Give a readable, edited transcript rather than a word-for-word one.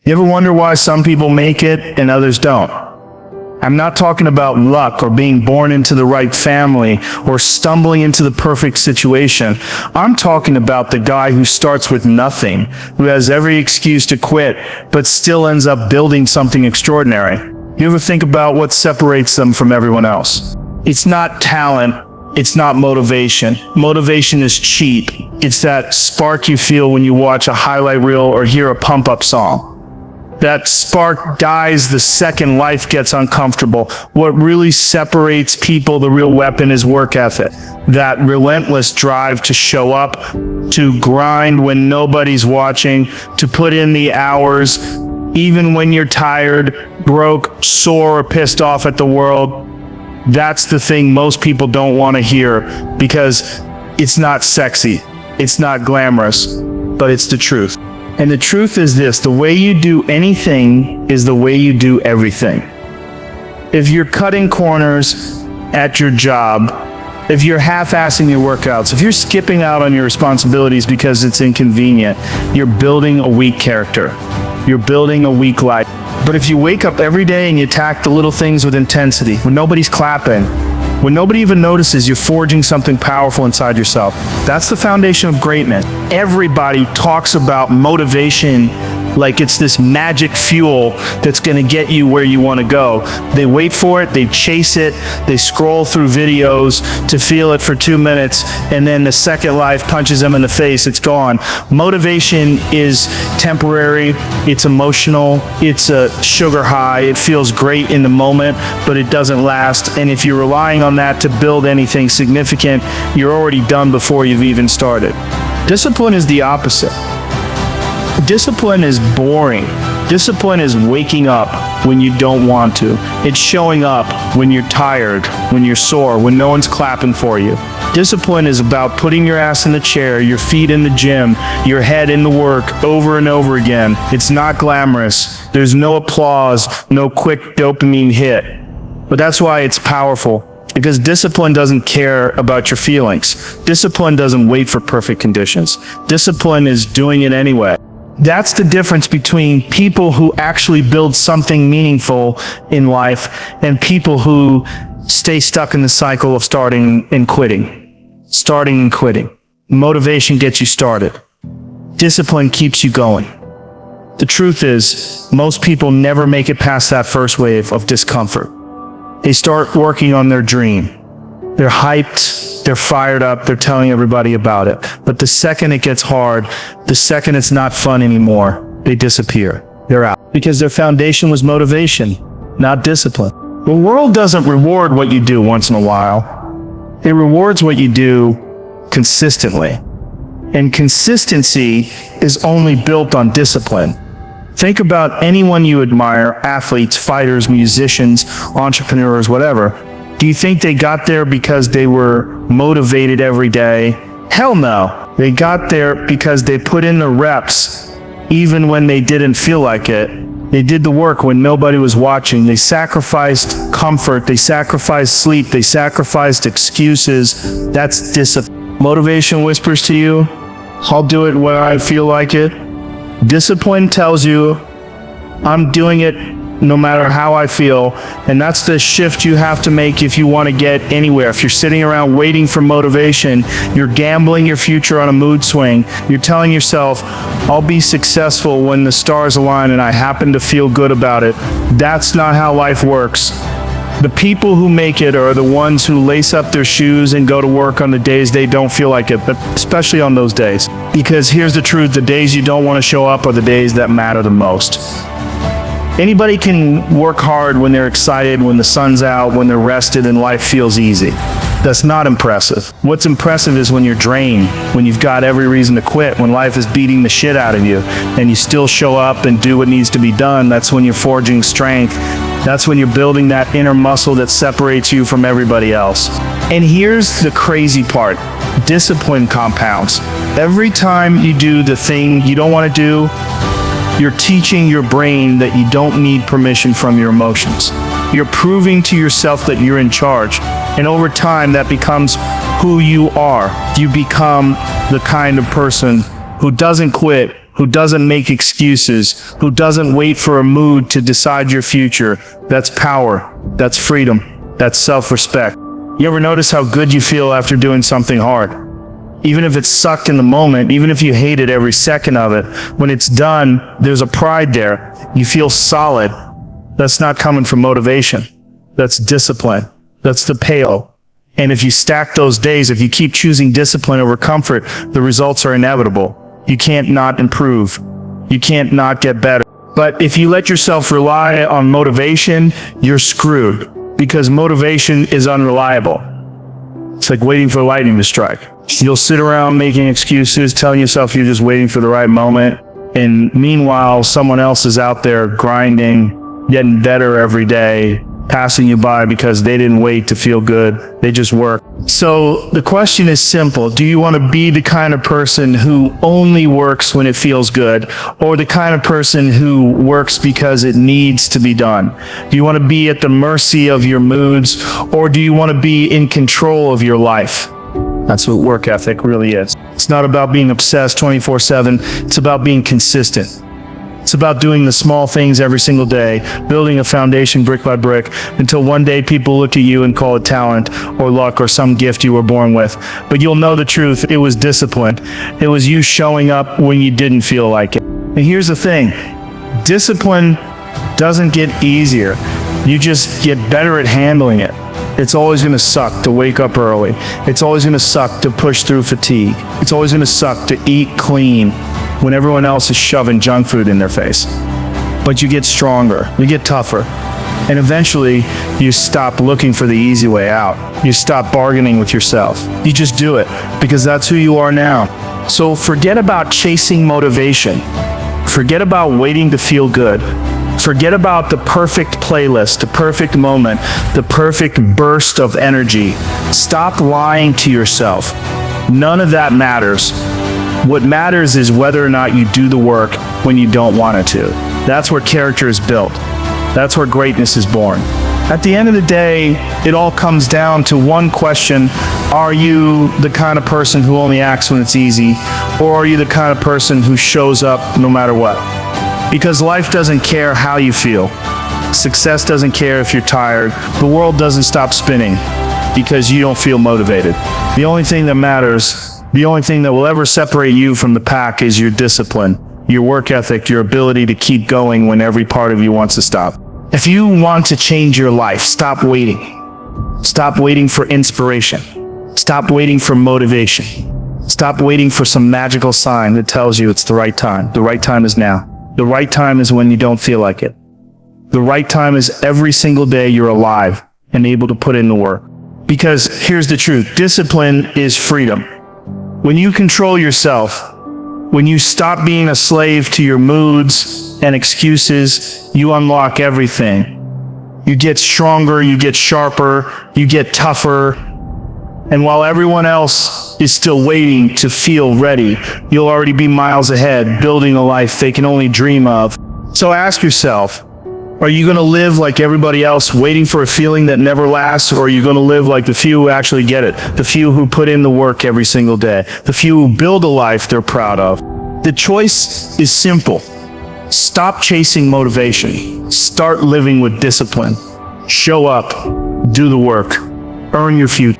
You ever wonder why some people make it and others don't? I'm not talking about luck or being born into the right family or stumbling into the perfect situation. I'm talking about the guy who starts with nothing, who has every excuse to quit, but still ends up building something extraordinary. You ever think about what separates them from everyone else? It's not talent. It's not motivation. Motivation is cheap. It's that spark you feel when you watch a highlight reel or hear a pump-up song. That spark dies the second life gets uncomfortable. What really separates people, the real weapon, is work ethic. That relentless drive to show up, to grind when nobody's watching, to put in the hours, even when you're tired, broke, sore, or pissed off at the world. That's the thing most people don't want to hear because it's not sexy, it's not glamorous, but it's the truth. And the truth is this: the way you do anything is the way you do everything. If you're cutting corners at your job, if you're half-assing your workouts, if you're skipping out on your responsibilities because it's inconvenient, you're building a weak character. You're building a weak life. But if you wake up every day and you attack the little things with intensity, when nobody's clapping, when nobody even notices, you're forging something powerful inside yourself. That's the foundation of greatness. Everybody talks about motivation like it's this magic fuel that's going to get you where you want to go. They wait for it, they chase it, they scroll through videos to feel it for 2 minutes, and then the second life punches them in the face, it's gone. Motivation is temporary, it's emotional, it's a sugar high, it feels great in the moment, but it doesn't last, and if you're relying on that to build anything significant, you're already done before you've even started. Discipline is the opposite. Discipline is boring. Discipline is waking up when you don't want to. It's showing up when you're tired, when you're sore, when no one's clapping for you. Discipline is about putting your ass in the chair, your feet in the gym, your head in the work over and over again. It's not glamorous. There's no applause, no quick dopamine hit. But that's why it's powerful. Because discipline doesn't care about your feelings. Discipline doesn't wait for perfect conditions. Discipline is doing it anyway. That's the difference between people who actually build something meaningful in life and people who stay stuck in the cycle of starting and quitting. Starting and quitting. Motivation gets you started. Discipline keeps you going. The truth is, most people never make it past that first wave of discomfort. They start working on their dream. They're hyped, they're fired up, they're telling everybody about it. But the second it gets hard, the second it's not fun anymore, they disappear. They're out. Because their foundation was motivation, not discipline. The world doesn't reward what you do once in a while. It rewards what you do consistently. And consistency is only built on discipline. Think about anyone you admire, athletes, fighters, musicians, entrepreneurs, whatever. Do you think they got there because they were motivated every day? Hell no. They got there because they put in the reps even when they didn't feel like it. They did the work when nobody was watching. They sacrificed comfort. They sacrificed sleep. They sacrificed excuses. That's discipline. Motivation whispers to you, I'll do it when I feel like it. Discipline tells you, I'm doing it no matter how I feel. And that's the shift you have to make if you want to get anywhere. If you're sitting around waiting for motivation, you're gambling your future on a mood swing. You're telling yourself, I'll be successful when the stars align and I happen to feel good about it. That's not how life works. The people who make it are the ones who lace up their shoes and go to work on the days they don't feel like it, but especially on those days. Because here's the truth, the days you don't want to show up are the days that matter the most. Anybody can work hard when they're excited, when the sun's out, when they're rested and life feels easy. That's not impressive. What's impressive is when you're drained, when you've got every reason to quit, when life is beating the shit out of you, and you still show up and do what needs to be done. That's when you're forging strength. That's when you're building that inner muscle that separates you from everybody else. And here's the crazy part. Discipline compounds. Every time you do the thing you don't want to do, you're teaching your brain that you don't need permission from your emotions. You're proving to yourself that you're in charge. And over time, that becomes who you are. You become the kind of person who doesn't quit, who doesn't make excuses, who doesn't wait for a mood to decide your future. That's power. That's freedom. That's self-respect. You ever notice how good you feel after doing something hard? Even if it sucked in the moment, even if you hated every second of it, when it's done, there's a pride there. You feel solid. That's not coming from motivation. That's discipline. That's the payoff. And if you stack those days, if you keep choosing discipline over comfort, the results are inevitable. You can't not improve. You can't not get better. But if you let yourself rely on motivation, you're screwed, because motivation is unreliable. It's like waiting for lightning to strike. You'll sit around making excuses, telling yourself you're just waiting for the right moment. And meanwhile, someone else is out there grinding, getting better every day, passing you by because they didn't wait to feel good. They just work. So the question is simple. Do you want to be the kind of person who only works when it feels good, or the kind of person who works because it needs to be done? Do you want to be at the mercy of your moods, or do you want to be in control of your life? That's what work ethic really is. It's not about being obsessed 24/7. It's about being consistent. It's about doing the small things every single day, building a foundation brick by brick, until one day people look at you and call it talent or luck or some gift you were born with. But you'll know the truth. It was discipline. It was you showing up when you didn't feel like it. And here's the thing. Discipline doesn't get easier. You just get better at handling it. It's always going to suck to wake up early. It's always going to suck to push through fatigue. It's always going to suck to eat clean when everyone else is shoving junk food in their face. But you get stronger, you get tougher, and eventually you stop looking for the easy way out. You stop bargaining with yourself. You just do it, because that's who you are now. So forget about chasing motivation. Forget about waiting to feel good. Forget about the perfect playlist, the perfect moment, the perfect burst of energy. Stop lying to yourself. None of that matters. What matters is whether or not you do the work when you don't want it to. That's where character is built. That's where greatness is born. At the end of the day, it all comes down to one question. Are you the kind of person who only acts when it's easy? Or are you the kind of person who shows up no matter what? Because life doesn't care how you feel. Success doesn't care if you're tired. The world doesn't stop spinning because you don't feel motivated. The only thing that matters, the only thing that will ever separate you from the pack, is your discipline, your work ethic, your ability to keep going when every part of you wants to stop. If you want to change your life, stop waiting. Stop waiting for inspiration. Stop waiting for motivation. Stop waiting for some magical sign that tells you it's the right time. The right time is now. The right time is when you don't feel like it. The right time is every single day you're alive and able to put in the work. Because here's the truth. Discipline is freedom. When you control yourself, when you stop being a slave to your moods and excuses, you unlock everything. You get stronger, you get sharper, you get tougher. And while everyone else is still waiting to feel ready, you'll already be miles ahead, building a life they can only dream of. So ask yourself, are you going to live like everybody else, waiting for a feeling that never lasts, or are you going to live like the few who actually get it, the few who put in the work every single day, the few who build a life they're proud of? The choice is simple. Stop chasing motivation. Start living with discipline. Show up. Do the work. Earn your future.